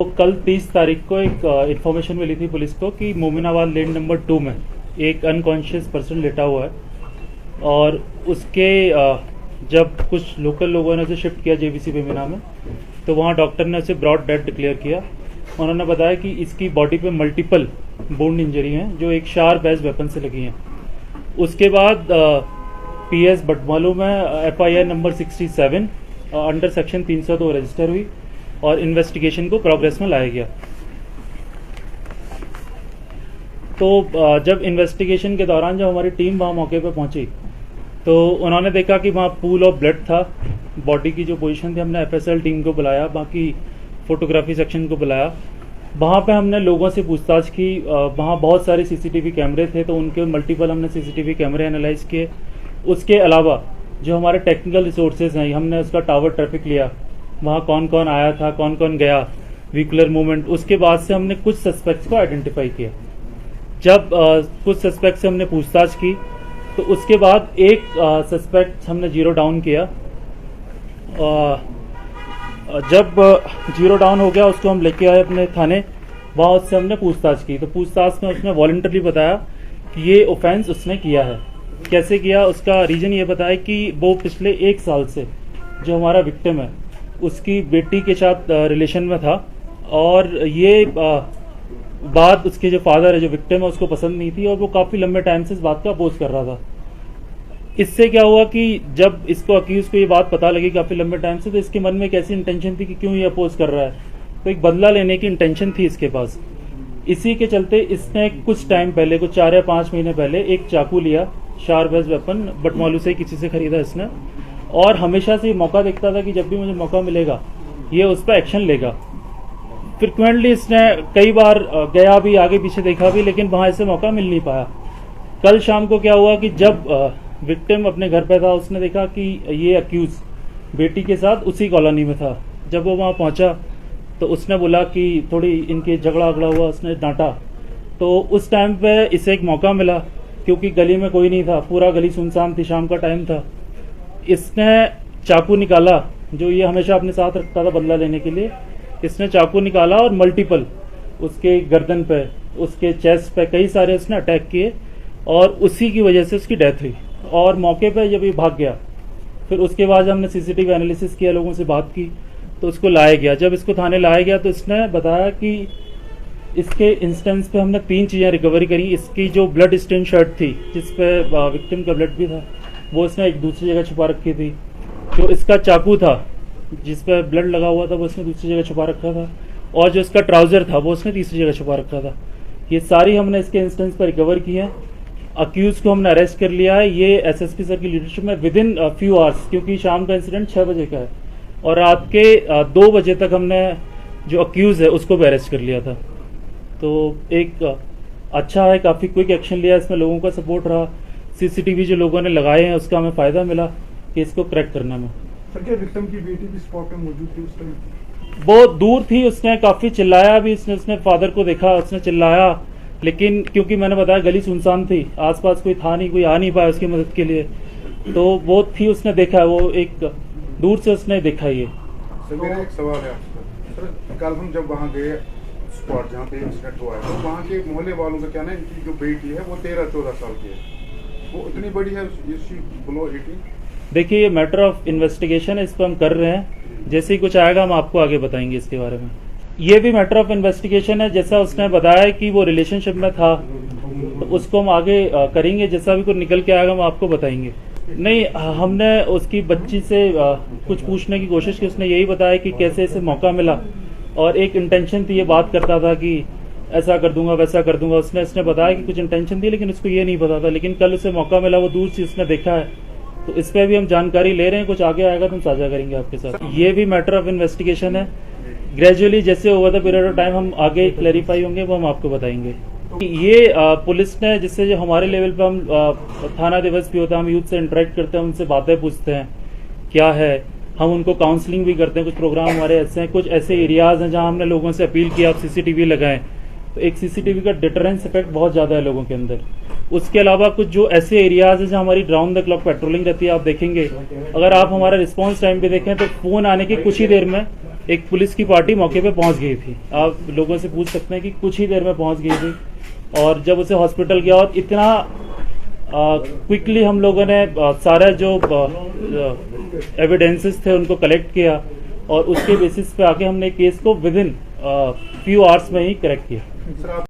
तो कल 30 तारीख को एक इन्फॉर्मेशन मिली थी पुलिस को कि मोमिनाबाद लेन नंबर 2 में एक अनकॉन्शियस पर्सन लेटा हुआ है और उसके जब कुछ लोकल लोगों ने उसे शिफ्ट किया जेबीसी बेमिना में, तो वहाँ डॉक्टर ने उसे ब्रॉड डेड डिक्लेयर किया। उन्होंने बताया कि इसकी बॉडी पे मल्टीपल बोन इंजरी हैं जो एक शार्प एज वेपन से लगी हैं। उसके बाद पीएस बटमालू में FIR number 67 under section 302 register हुई और इन्वेस्टिगेशन को प्रोग्रेस में लाया गया। तो जब इन्वेस्टिगेशन के दौरान जब हमारी टीम वहाँ मौके पर पहुंची तो उन्होंने देखा कि वहाँ पूल ऑफ ब्लड था। बॉडी की जो पोजीशन थी, हमने एफएसएल टीम को बुलाया, बाकी फोटोग्राफी सेक्शन को बुलाया। वहाँ पे हमने लोगों से पूछताछ की। वहाँ बहुत सारे सीसीटीवी कैमरे थे, तो उनके मल्टीपल हमने सीसीटीवी कैमरे एनालाइज किए। उसके अलावा जो हमारे टेक्निकल रिसोर्सेज हैं, हमने उसका टावर ट्रैफिक लिया, वहाँ कौन कौन आया था, कौन कौन गया, व्हीकुलर मूवमेंट। उसके बाद से हमने कुछ सस्पेक्ट्स को आइडेंटिफाई किया। जब कुछ सस्पेक्ट से हमने पूछताछ की तो उसके बाद एक सस्पेक्ट हमने जीरो डाउन किया। जब जीरो डाउन हो गया उसको हम लेके आए अपने थाने। वहाँ उससे हमने पूछताछ की तो पूछताछ में उसने वॉलंटरी बताया कि ये ऑफेंस उसने किया है। कैसे किया, उसका रीजन ये बताया कि वो पिछले 1 साल से जो हमारा विक्टिम है उसकी बेटी के साथ रिलेशन में था और ये बात उसके जो फादर है, जो विक्टिम है, उसको पसंद नहीं थी और वो काफ़ी लंबे टाइम से इस बात का अपोज कर रहा था। इससे क्या हुआ कि जब इसको अक्यूज को ये बात पता लगी काफ़ी लंबे टाइम से, तो इसके मन में एक ऐसी इंटेंशन थी कि क्यों ये अपोज कर रहा है, तो एक बदला लेने की इंटेंशन थी इसके पास। इसी के चलते इसने कुछ टाइम पहले, कुछ 4 या 5 महीने पहले, एक चाकू लिया, शार्प एज वेपन, बटमालू से किसी से खरीदा इसने, और हमेशा से मौका देखता था कि जब भी मुझे मौका मिलेगा ये उस पर एक्शन लेगा। फ्रिक्वेंटली इसने कई बार गया भी, आगे पीछे देखा भी, लेकिन वहां इसे मौका मिल नहीं पाया। कल शाम को क्या हुआ कि जब विक्टिम अपने घर पे था, उसने देखा कि ये अक्यूज बेटी के साथ उसी कॉलोनी में था। जब वो वहां पहुंचा तो उसने बोला कि थोड़ी इनके झगड़ा हुआ, उसने डांटा। तो उस टाइम पे इसे एक मौका मिला क्योंकि गली में कोई नहीं था, पूरा गली सुनसान थी, शाम का टाइम था। इसने चाकू निकाला, जो ये हमेशा अपने साथ रखता था बदला लेने के लिए। इसने चाकू निकाला और मल्टीपल उसके गर्दन पे, उसके चेस्ट पे कई सारे उसने अटैक किए और उसी की वजह से उसकी डेथ हुई। और मौके पे जब ये भाग गया, फिर उसके बाद हमने सीसीटीवी एनालिसिस किया, लोगों से बात की, तो उसको लाया गया। जब इसको थाने लाया गया तो इसने बताया कि इसके इंस्टेंस पे हमने 3 चीज़ें रिकवरी करी। इसकी जो ब्लड स्टेन शर्ट थी जिसपे विक्टिम का ब्लड भी था, वो इसने एक दूसरी जगह छुपा रखी थी। जो इसका चाकू था जिस पे ब्लड लगा हुआ था, वो उसने दूसरी जगह छुपा रखा था, और जो इसका ट्राउजर था वो उसने तीसरी जगह छुपा रखा था। ये सारी हमने इसके इंस्टेंस पर रिकवर की है। अक्यूज को हमने अरेस्ट कर लिया है, ये एसएसपी सर की लीडरशिप में, विद इन फ्यू आवर्स, क्योंकि शाम का इंसिडेंट 6 बजे का है और रात के 2 बजे तक हमने जो अक्यूज है उसको भी अरेस्ट कर लिया था। तो एक अच्छा है, काफ़ी क्विक एक्शन लिया, इसमें लोगों का सपोर्ट रहा। सीसीटीवी जो लोगों ने लगाए हैं उसका हमें फ़ायदा मिला कि इसको क्रैक करने में। सर, क्या विक्टिम की बेटी भी स्पॉट पे मौजूद थी उस टाइम? वो दूर थी, उसने काफ़ी चिल्लाया भी, उसने फादर को देखा, उसने चिल्लाया, लेकिन क्योंकि मैंने बताया गली सुनसान थी, आसपास कोई था नहीं, कोई आ नहीं पाया उसकी मदद के लिए, तो वो थी, उसने देखा, वो एक दूर से उसने देखा। ये सर, मेरा एक सवाल है आपसे। सर, कल हम जब वहाँ गए स्पॉट जहाँ पे इंसिडेंट हुआ है, तो वहाँ के मोहल्ले वालों का कहना है इनकी जो बेटी है वो 13-14 साल की है, वो इतनी बड़ी है, बिलो 18? देखिए, ये मैटर ऑफ इन्वेस्टिगेशन है, इस पर हम कर रहे हैं। जैसे ही कुछ आएगा हम आपको आगे बताएंगे इसके बारे में। ये भी मैटर ऑफ इन्वेस्टिगेशन है, जैसा उसने बताया कि वो रिलेशनशिप में था, तो उसको हम आगे करेंगे। जैसा भी कुछ निकल के आएगा हम आपको बताएंगे। नहीं, हमने उसकी बच्ची से कुछ पूछने की कोशिश की, उसने यही बताया कि कैसे इसे मौका मिला और एक इंटेंशन थी, ये बात करता था कि ऐसा कर दूंगा, वैसा कर दूंगा। उसने बताया कि कुछ इंटेंशन थी, लेकिन उसको ये नहीं पता था। लेकिन कल उसे मौका मिला, वो दूर से उसने देखा है, तो इस पर भी हम जानकारी ले रहे हैं। कुछ आगे आएगा तो हम साझा करेंगे आपके साथ। ये भी मैटर ऑफ इन्वेस्टिगेशन है। ग्रेजुअली जैसे over the period of time हम आगे क्लैरिफाई होंगे, वो हम आपको बताएंगे। ये पुलिस ने, जिससे जो हमारे लेवल पे हम थाना दिवस भी होता है, हम यूथ से इंटरेक्ट करते हैं, उनसे बातें पूछते हैं क्या है, हम उनको काउंसलिंग भी करते हैं। कुछ प्रोग्राम हमारे ऐसे हैं, कुछ ऐसे एरियाज हैं जहां हमने लोगों से अपील किया आप सीसीटीवी लगाएं, तो एक सीसीटीवी का डिटरेंस इफेक्ट बहुत ज्यादा है लोगों के अंदर। उसके अलावा कुछ जो ऐसे एरियाज हैं जहां हमारी राउंड द क्लॉक पेट्रोलिंग रहती है, आप देखेंगे, अगर आप हमारा रिस्पांस टाइम भी देखें तो फोन आने के कुछ ही देर में एक पुलिस की पार्टी मौके पे पहुंच गई थी। आप लोगों से पूछ सकते हैं कि कुछ ही देर में पहुंच गई थी, और जब उसे हॉस्पिटल गया और इतना क्विकली हम लोगों ने सारा जो एविडेंसेस थे उनको कलेक्ट किया, और उसके बेसिस पे आके हमने केस को विदिन फ्यू आवर्स में ही करेक्ट किया। सर,